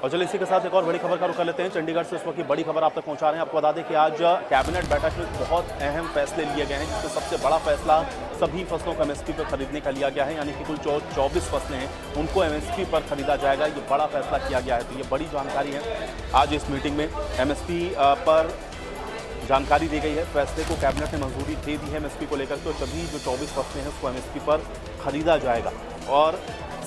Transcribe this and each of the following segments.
और चलिए इसी के साथ एक और बड़ी खबर का रुख कर लेते हैं। चंडीगढ़ से इस वक्त की बड़ी खबर आप तक पहुंचा रहे हैं। आपको बता दें कि आज कैबिनेट बैठक में बहुत अहम फैसले लिए गए हैं, जिसमें सबसे बड़ा फैसला सभी फसलों को एमएसपी पर खरीदने का लिया गया है। यानी कि कुल 24 फसलें हैं, उनको एमएसपी पर खरीदा जाएगा। ये बड़ा फैसला किया गया है, तो ये बड़ी जानकारी है। आज इस मीटिंग में एमएसपी पर जानकारी दी गई है। फैसले को कैबिनेट ने मंजूरी दे दी है एमएसपी को लेकर के, और सभी जो 24 फसलें हैं उसको एमएसपी पर खरीदा जाएगा। और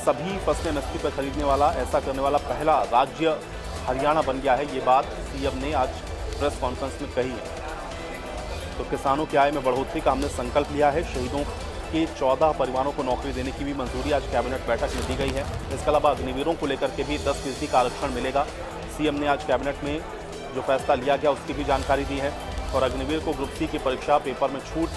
सभी फसलें एमएसपी पर खरीदने वाला, ऐसा करने वाला पहला राज्य हरियाणा बन गया है। ये बात सीएम ने आज प्रेस कॉन्फ्रेंस में कही है। तो किसानों की आय में बढ़ोतरी का हमने संकल्प लिया है। शहीदों के 14 परिवारों को नौकरी देने की भी मंजूरी आज कैबिनेट बैठक में दी गई है। इसके अलावा अग्निवीरों को लेकर के भी 10% का आरक्षण मिलेगा। सीएम ने आज कैबिनेट में जो फैसला लिया गया उसकी भी जानकारी दी है। और अग्निवीर को ग्रुप सी की परीक्षा पेपर में छूट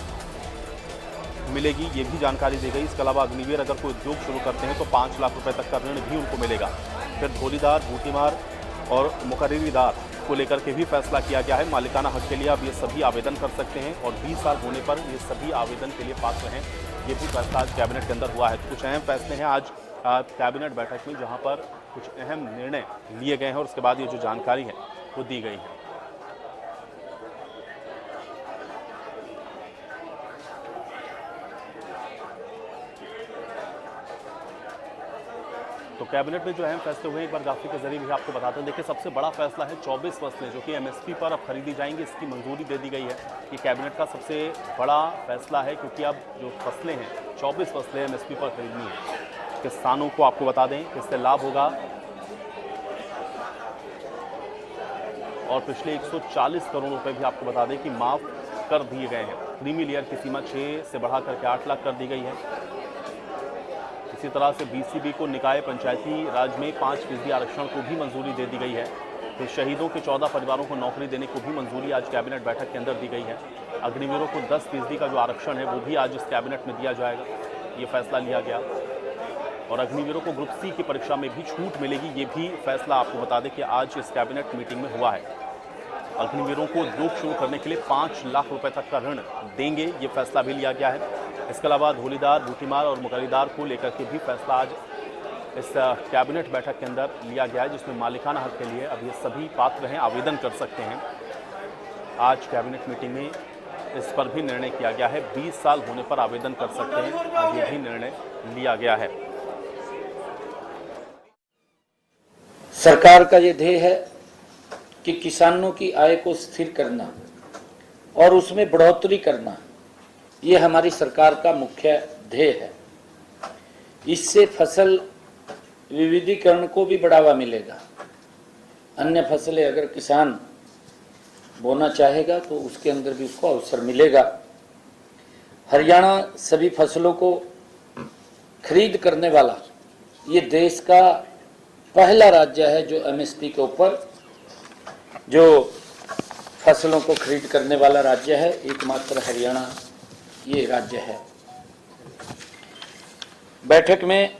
मिलेगी, ये भी जानकारी दी गई। इसके अलावा अग्निवीर अगर कोई उद्योग शुरू करते हैं तो 5 लाख रुपए तक का ऋण भी उनको मिलेगा। फिर धोलीदार, बूटीमार और मुकर्रीदार को लेकर के भी फैसला किया गया है। मालिकाना हक के लिए अब ये सभी आवेदन कर सकते हैं और 20 साल होने पर ये सभी आवेदन के लिए पात्र हैं। ये भी फैसला आज कैबिनेट के अंदर हुआ है। कुछ अहम फैसले हैं आज कैबिनेट बैठक में, जहाँ पर कुछ अहम निर्णय लिए गए हैं और उसके बाद ये जो जानकारी है वो दी गई है। तो कैबिनेट में जो अहम फैसले हुए एक बार ग्राफिक के जरिए भी आपको बताते हैं। देखिए, सबसे बड़ा फैसला है 24 फसलें जो कि एमएसपी पर अब खरीदी जाएंगी, इसकी मंजूरी दे दी गई है। ये कैबिनेट का सबसे बड़ा फैसला है, क्योंकि अब जो फसलें हैं 24 फसलें एमएसपी पर खरीदनी है। किसानों को आपको बता दें इससे लाभ होगा और पिछले 140 करोड़ रुपए भी आपको बता दें कि माफ कर दिए गए हैं। क्रीमी लेयर की सीमा 6 से बढ़ा करके 8 लाख कर दी गई है। इसी तरह से बीसीबी को निकाय पंचायती राज में 5% आरक्षण को भी मंजूरी दे दी गई है। तो शहीदों के 14 परिवारों को नौकरी देने को भी मंजूरी आज कैबिनेट बैठक के अंदर दी गई है। अग्निवीरों को 10% का जो आरक्षण है वो भी आज इस कैबिनेट में दिया जाएगा, ये फैसला लिया गया। और अग्निवीरों को ग्रुप सी की परीक्षा में भी छूट मिलेगी, ये भी फैसला आपको बता दें कि आज इस कैबिनेट मीटिंग में हुआ है। अग्निवीरों को उद्योग शुरू करने के लिए 5 लाख रुपए तक का ऋण देंगे, ये फैसला भी लिया गया है। इसके अलावा धोलीदार, बूटीमार और मुकर्रीदार को लेकर के भी फैसला आज इस कैबिनेट बैठक के अंदर लिया गया है, जिसमें मालिकाना हक के लिए अब ये सभी पात्र हैं, आवेदन कर सकते हैं। आज कैबिनेट मीटिंग में इस पर भी निर्णय किया गया है। 20 साल होने पर आवेदन कर सकते हैं, आज ये भी निर्णय लिया गया है। सरकार का ये ध्येय है कि किसानों की आय को स्थिर करना और उसमें बढ़ोतरी करना, ये हमारी सरकार का मुख्य ध्येय है। इससे फसल विविधीकरण को भी बढ़ावा मिलेगा। अन्य फसलें अगर किसान बोना चाहेगा तो उसके अंदर भी उसको अवसर मिलेगा। हरियाणा सभी फसलों को खरीद करने वाला ये देश का पहला राज्य है जो एमएसपी के ऊपर जो फसलों को खरीद करने वाला राज्य है। एकमात्र हरियाणा ये राज्य है। बैठक में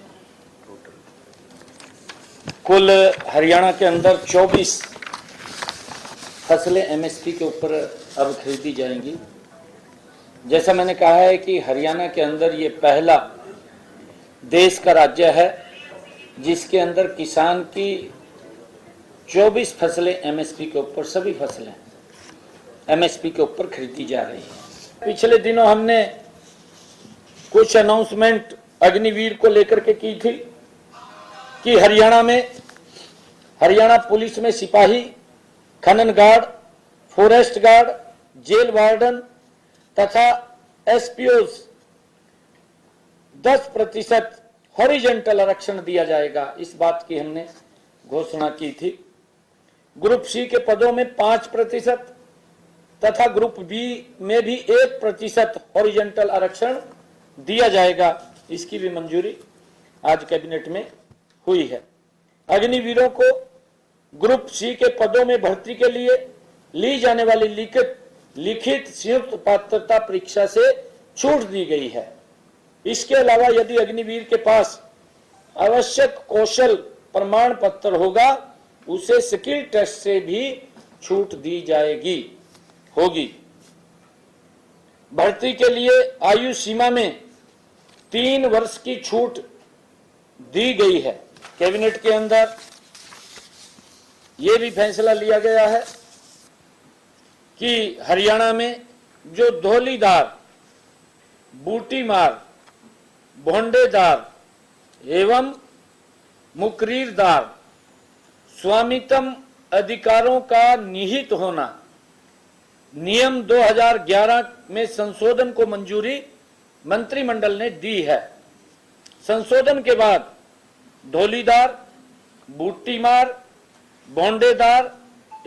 कुल हरियाणा के अंदर 24 फसलें एमएसपी के ऊपर अब खरीदी जाएंगी। जैसा मैंने कहा है कि हरियाणा के अंदर ये पहला देश का राज्य है जिसके अंदर किसान की 24 फसलें एमएसपी के ऊपर, सभी फसलें एमएसपी के ऊपर खरीदी जा रही हैं। पिछले दिनों हमने कुछ अनाउंसमेंट अग्निवीर को लेकर के की थी कि हरियाणा पुलिस में सिपाही, खनन guard, forest guard, jail warden तथा एसपीओज 10% हॉरिजॉन्टल आरक्षण दिया जाएगा। इस बात की हमने घोषणा की थी। ग्रुप सी के पदों में 5% तथा ग्रुप बी में भी 1% हॉरिजॉन्टल आरक्षण दिया जाएगा। इसकी भी मंजूरी आज कैबिनेट में हुई है। अग्निवीरों को ग्रुप सी के पदों में भर्ती के लिए ली जाने वाली लिखित संयुक्त पात्रता परीक्षा से छूट दी गई है। इसके अलावा यदि अग्निवीर के पास आवश्यक कौशल प्रमाण पत्र होगा, उसे स्किल टेस्ट से भी छूट दी होगी। भर्ती के लिए आयु सीमा में 3 वर्ष की छूट दी गई है। कैबिनेट के अंदर ये भी फैसला लिया गया है कि हरियाणा में जो धौलीधार, बूटीमार, भोंडेदार एवं मुकरीरदार स्वामित्व अधिकारों का निहित होना, नियम 2011 में संशोधन को मंजूरी मंत्रिमंडल ने दी है। संशोधन के बाद धौलीधार, बूटीमार, भोंडेदार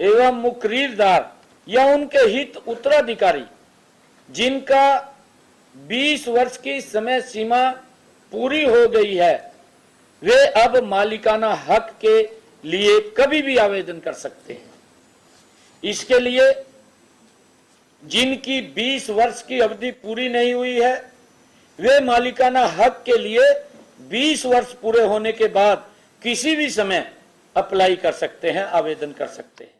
एवं मुकरीरदार या उनके हित उत्तराधिकारी जिनका 20 वर्ष की समय सीमा पूरी हो गई है, वे अब मालिकाना हक के लिए कभी भी आवेदन कर सकते हैं। इसके लिए जिनकी 20 वर्ष की अवधि पूरी नहीं हुई है, वे मालिकाना हक के लिए 20 वर्ष पूरे होने के बाद किसी भी समय अप्लाई कर सकते हैं, आवेदन कर सकते हैं।